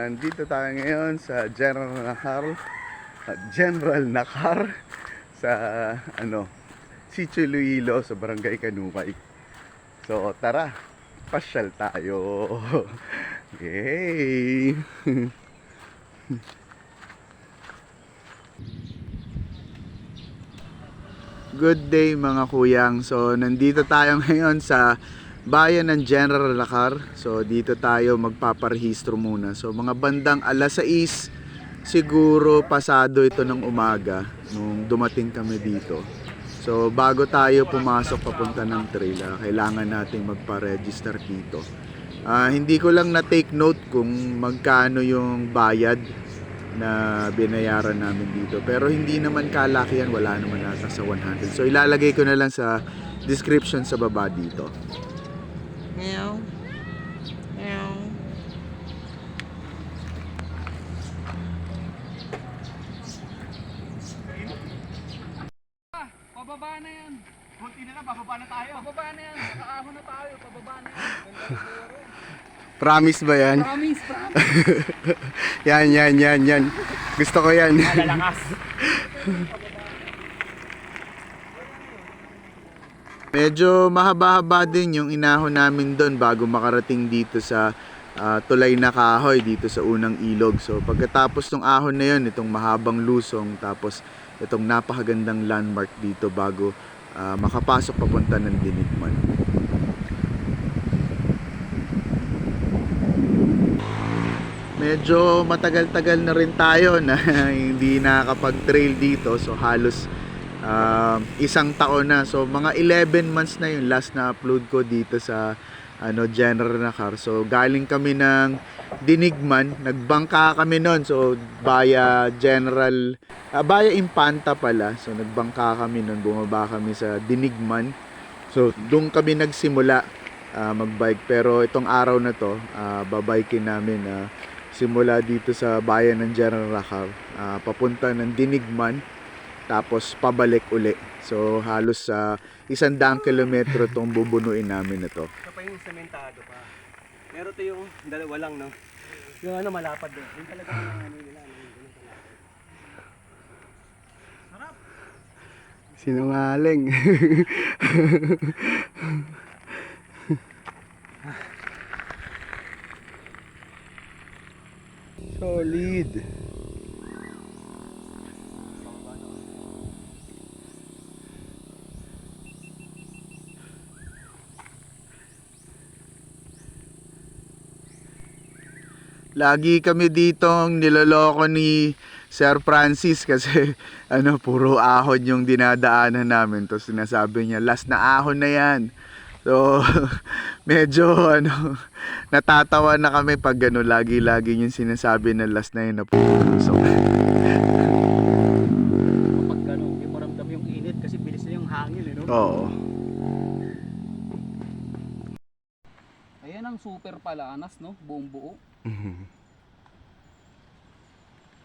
nandito tayo ngayon sa General Nakar sa Sitio Iloilo sa Barangay Kanumay. So tara, pasyal tayo. Yay! Good day mga kuyang. So nandito tayo ngayon sa bayan ng General Nakar. So dito tayo magpaparehistro muna. So mga bandang alas 6 siguro pasado ito ng umaga nung dumating kami dito. So bago tayo pumasok papunta ng trail, kailangan nating magpa-register dito. Hindi ko lang na-take note kung magkano yung bayad na binayaran namin dito, pero hindi naman kalakihan, wala naman nasa sa 100. So ilalagay ko na lang sa description sa baba dito. Meow. Meow. Pababa na yan. Kunti na lang, bababa na tayo. Pababa na yan. Nakaahon na tayo. Pababa na yan. Promise ba yan? Promise. Yan. Gusto ko yan. Malalakas. Medyo mahaba-haba din yung inahon namin doon bago makarating dito sa tulay na kahoy dito sa unang ilog. So pagkatapos ng ahon na yun, itong mahabang lusong, tapos itong napakagandang landmark dito bago makapasok papunta ng Dinigman. Medyo matagal-tagal na rin tayo na hindi nakakapag-trail dito. So halos isang taon na. So mga 11 months na yung last na upload ko dito sa General Nakar. So galing kami ng Dinigman, nagbangka kami noon. So via Impanta pala. So nagbangka kami noon, bumaba kami sa Dinigman. So doon kami nagsimula magbike. Pero itong araw na to, babikin namin simula dito sa bayan ng General Nakar, papunta ng Dinigman, tapos pabalik uli. So halos 100 kilometro itong bubunuin namin na to. Ito pa yung sementado pa. Meron to yung dalawa lang, no? Yung malapad doon. Yung talaga yung nila. Sarap! Sinungaling. Solid. Lagi kami ditong niloloko ni Sir Francis kasi puro ahon yung dinadaanan namin. Tapos sinasabi niya, last na ahon na yan. So medyo natatawa na kami pag lagi-lagi yung sinasabi na last na yun na pumusok. Pag hindi mo ramdam yung init kasi bilis na yung hangin, no? Oo. Ayan ang super palanas, no? Buong buo.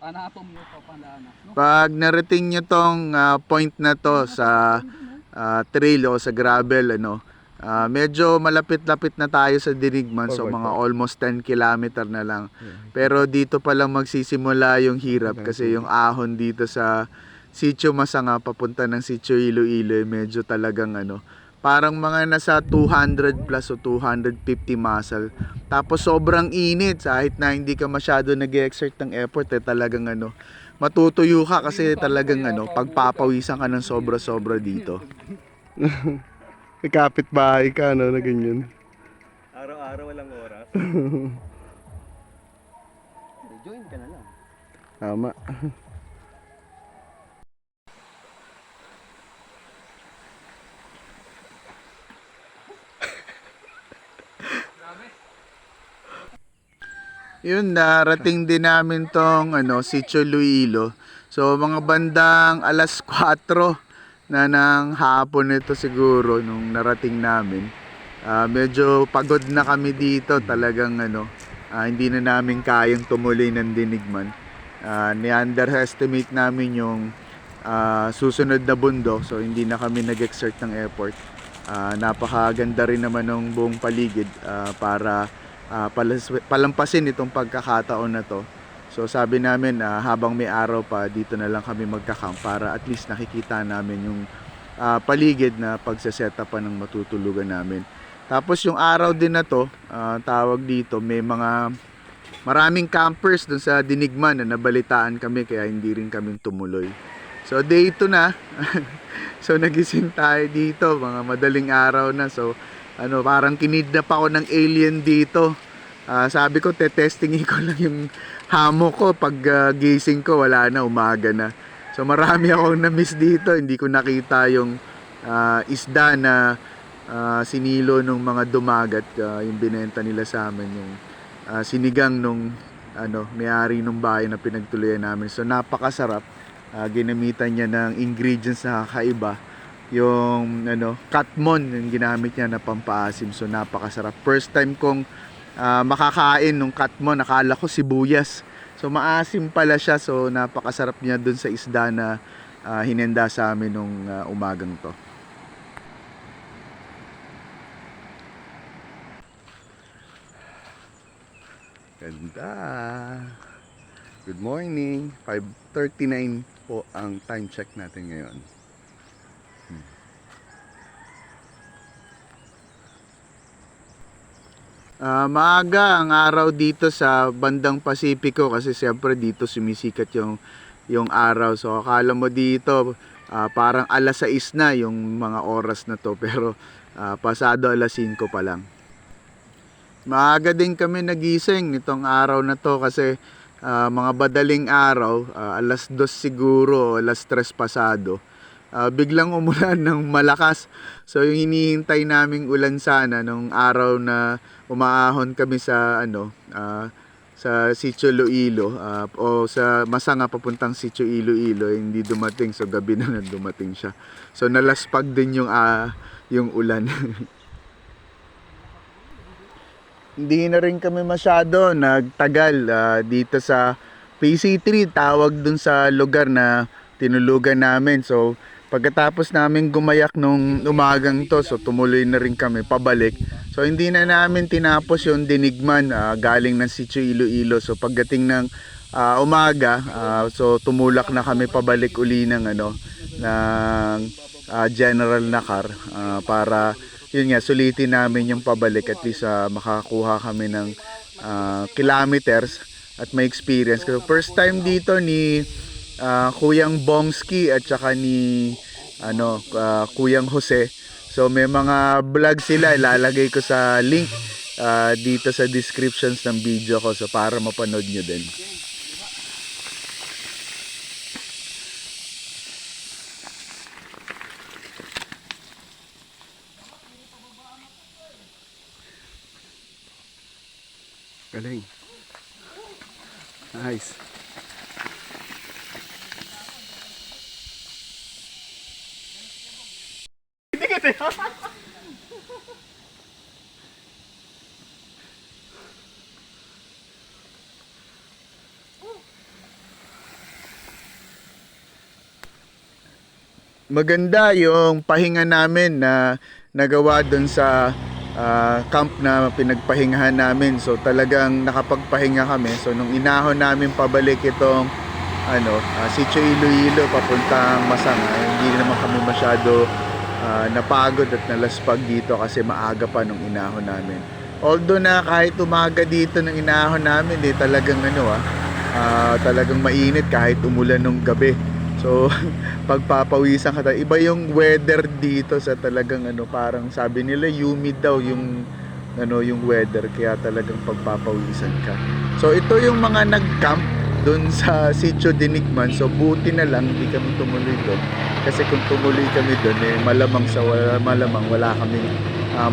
Anatomy of palanas, no? Pag narating nyo tong point na to sa trail o sa gravel, medyo malapit-lapit na tayo sa Dinigman. So mga almost 10 kilometer na lang. Pero dito pa lang magsisimula yung hirap kasi yung ahon dito sa Sitio Masanga papunta ng Sitio Iloilo, medyo talagang parang mga nasa 200 plus o 250 muscle. Tapos sobrang init, kahit na hindi ka masyado nag-exert ng effort, talagang matutuyo ka kasi talagang pagpapawisan ka ng sobra-sobra dito. May kapitbahay ka na ganyan. Araw-araw walang oras. Join ka na lang. Tama. Yun, narating din namin tong Sitio Iloilo. So mga bandang alas 4 na ng hapon nito siguro nung narating namin. Medyo pagod na kami dito, talagang hindi na namin kayang tumuloy ng Dinigman. Ni-underestimate namin yung susunod na bundok, so hindi na kami nag-exert ng effort. Napakaganda rin naman ng buong paligid para palampasin itong pagkakataon na to. So sabi namin habang may araw pa dito na lang kami magka-camp para at least nakikita namin yung paligid na pagsasetapan ng matutulugan namin. Tapos yung araw din na to, tawag dito, may maraming campers dun sa Dinigman na nabalitaan kami kaya hindi rin kami tumuloy. So day 2 na. So nagising tayo dito, mga madaling araw na. So parang kinidnap ako ng alien dito. Sabi ko testingin ko lang yung hammock ko, pag gising ko wala na, umaga na. So marami akong na-miss dito, hindi ko nakita yung isda na sinilo nung mga dumagat, yung binenta nila sa amin, yung sinigang nung may-ari nung bahay na pinagtuluyan namin. So napakasarap, ginamitan niya ng ingredients na kakaiba, yung katmon yung ginamit niya na pampaasim. So napakasarap, first time kong makakain nung katmon, nakala ko sibuyas. So maasim pala siya, so napakasarap niya dun sa isda na hinenda sa amin nung umagang to. Ganda. Good morning. 5:39 po ang time check natin ngayon. Maaga ang araw dito sa bandang Pasipiko kasi siyempre dito sumisikat yung araw. So akala mo dito parang alas 6 na yung mga oras na to, pero pasado alas 5 pa lang. Maaga din kami nagising nitong araw na to kasi mga badaling araw, alas 2 siguro, alas 3 pasado. Biglang umulan ng malakas. So yung hinihintay naming ulan sana nung araw na umaahon kami sa sa Sitio Iloilo o sa Masanga papuntang Sitio Iloilo, hindi dumating. So gabi na dumating siya. So nalaspag din yung ulan. Hindi na rin kami masyado nagtagal dito sa PC3, tawag dun sa lugar na tinulugan namin. So pagkatapos namin gumayak nung umagang to, so tumuloy na rin kami pabalik. So hindi na namin tinapos yung Dinigman, galing ng Sitio Iloilo. So pagdating ng umaga, so tumulak na kami pabalik uli ng General Nakar para yun nga, sulitin namin yung pabalik, at least makakuha kami ng kilometers at may experience. Kasi first time dito ni Kuyang Bongski at saka ni Kuyang Jose. So may mga vlog sila, ilalagay ko sa link dito sa descriptions ng video ko, so para mapanood nyo din. Galing. Nice. Maganda yung pahinga namin na nagawa doon sa camp na pinagpahingahan namin. So talagang nakapagpahinga kami. So nung inahon namin pabalik itong Sitio Iloilo papuntang Masanga, hindi naman kami masyado napagod at nalaspag dito kasi maaga pa nung inahon namin. Although na kahit umaga dito nung inahon namin, talagang talagang mainit kahit umulan nung gabi. So pagpapawisan ka, iba yung weather dito sa talagang parang sabi nila humid daw yung yung weather, kaya talagang pagpapawisan ka. So ito yung mga nag-camp doon sa Sitio Dinigman. So buti na lang hindi kami tumuloy doon, kasi kung tumuloy kami doon malamang wala kaming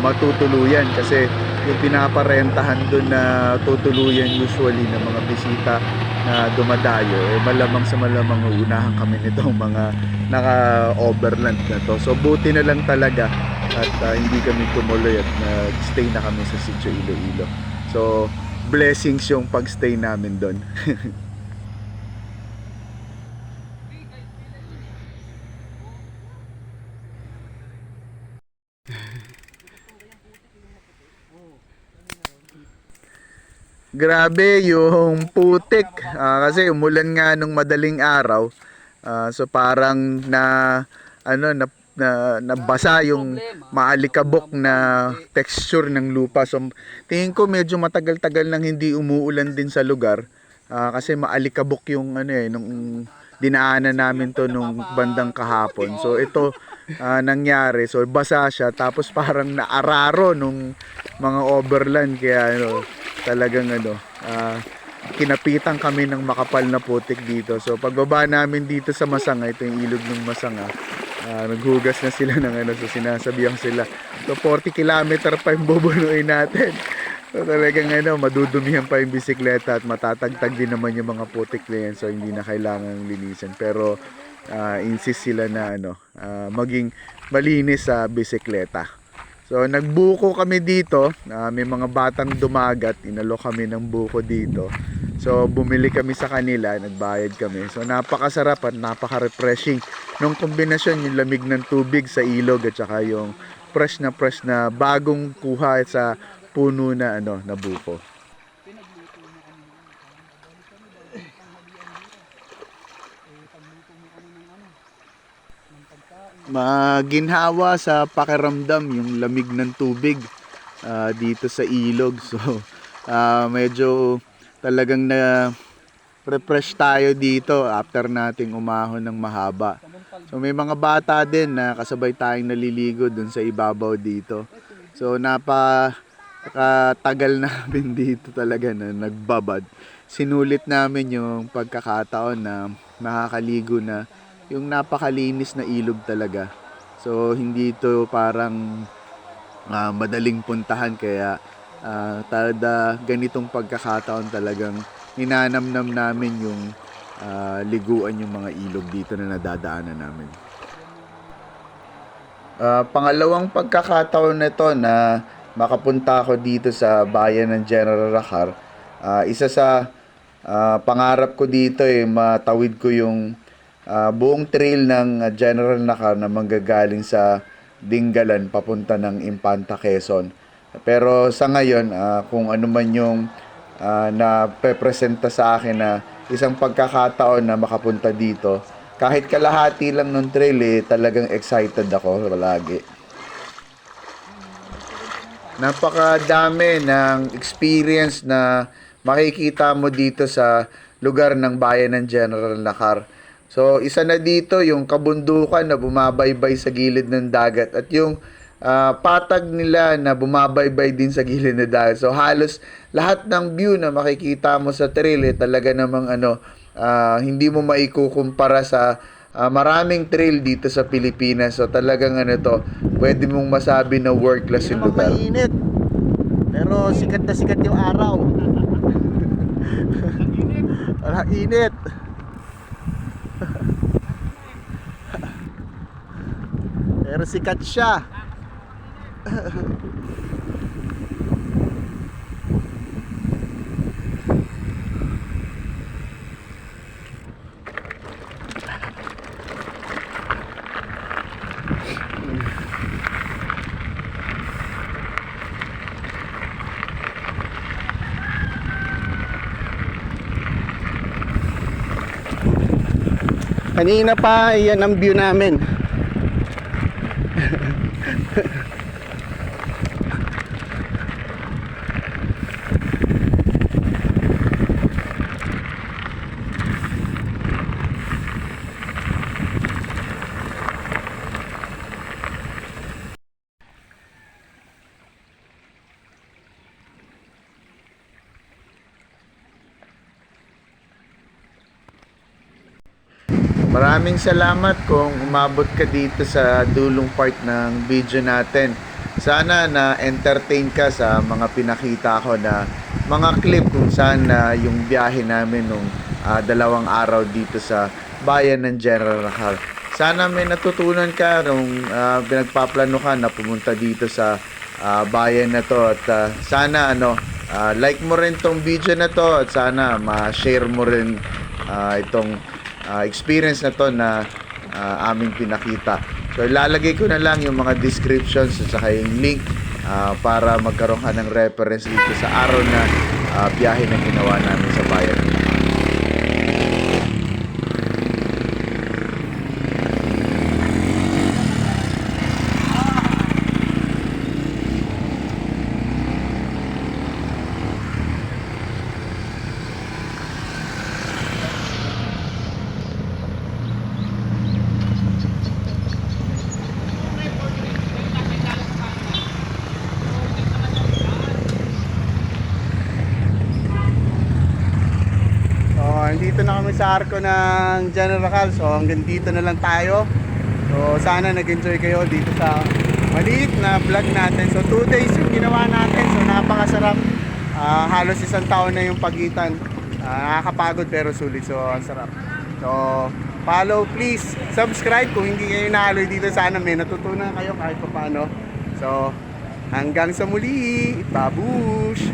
matutuluyan, kasi yung pinaparentahan doon na tutuluyan usually ng mga bisita na dumadayo, malamang sa malamang uunahan kami nitong mga naka-overland na to. So buti na lang talaga at hindi kami tumuloy at nag-stay na kami sa Sitio Iloilo. So blessings yung pag-stay namin doon. Grabe yung putik. Kasi umulan nga nung madaling araw. So parang nabasa yung maalikabok na texture ng lupa. So tingin ko medyo matagal-tagal nang hindi umuulan din sa lugar. Kasi maalikabok yung nung dinaanan namin to nung bandang kahapon. So ito nangyari. So basa siya tapos parang naararo nung mga overland kaya talagang kinapitan kami ng makapal na putik dito. So pagbaba namin dito sa Masanga, ito yung ilog ng Masanga. Naghugas na sila ng so sinasabihan sila. So 40 kilometer pa yung bubunuin natin. So talagang madudumihan pa yung bisikleta at matatagtag din naman yung mga putik na yan. So hindi na kailangan linisan. Pero insist sila na maging malinis sa bisikleta. So nagbuko kami dito, may mga batang dumagat, inalok kami ng buko dito. So bumili kami sa kanila, nagbayad kami. So napakasarap at napaka-refreshing nung kombinasyon yung lamig ng tubig sa ilog at saka yung fresh na bagong kuha sa puno na na buko. Maginhawa sa pakiramdam yung lamig ng tubig dito sa ilog. So medyo talagang na refresh tayo dito after nating umahon ng mahaba. So may mga bata din na kasabay tayong naliligo dun sa ibabaw dito. So napakatagal namin dito talaga na nagbabad. Sinulit namin yung pagkakataon na makakaligo na yung napakalinis na ilog talaga. So hindi ito parang madaling puntahan kaya ganitong pagkakataon talagang ninanamnam namin yung liguan yung mga ilog dito na nadadaanan namin. Pangalawang pagkakataon nito na makapunta ako dito sa bayan ng General Racar. Isa sa pangarap ko dito matawid ko yung buong trail ng General Racar na manggagaling sa Dingalan papunta ng Infanta, Quezon. Pero sa ngayon, kung ano man yung napepresenta sa akin na isang pagkakataon na makapunta dito, kahit kalahati lang ng trail talagang excited ako palagi. Napakadami ng experience na makikita mo dito sa lugar ng bayan ng General Racar. So, isa na dito yung kabundukan na bumabaybay sa gilid ng dagat at yung patag nila na bumabaybay din sa gilid ng dagat. So, halos lahat ng view na makikita mo sa trail talaga namang hindi mo maikukumpara sa maraming trail dito sa Pilipinas. So, talagang pwede mong masabi na world class yung lugar. Mainit. Pero sikat na sikat yung araw. Wala init. Pero sikat siya. Kanina pa, yan ang view namin. Maraming salamat kung umabot ka dito sa dulong part ng video natin. Sana na-entertain ka sa mga pinakita ko na mga clip kung saan yung biyahe namin nung 2 araw dito sa bayan ng General Racar. Sana may natutunan ka nung pinagpaplano ka na pumunta dito sa bayan na to at sana like mo rin tong video na to at sana ma-share mo rin itong experience na to na aming pinakita. So ilalagay ko na lang yung mga descriptions at saka yung link para magkaroon ka ng reference dito sa araw na biyahe na ginawa namin sa bayan. Dito na kami sa arko ng General Cal. So hanggang dito na lang tayo. So sana nag-enjoy kayo dito sa maliit na vlog natin. So 2 days yung ginawa natin. So napakasarap. Halos isang taon na yung pagitan. Nakakapagod pero sulit. So ang sarap. So follow please. Subscribe kung hindi kayo nahaloy dito. Sana may natutunan kayo kahit pa paano. So hanggang sa muli. Babush!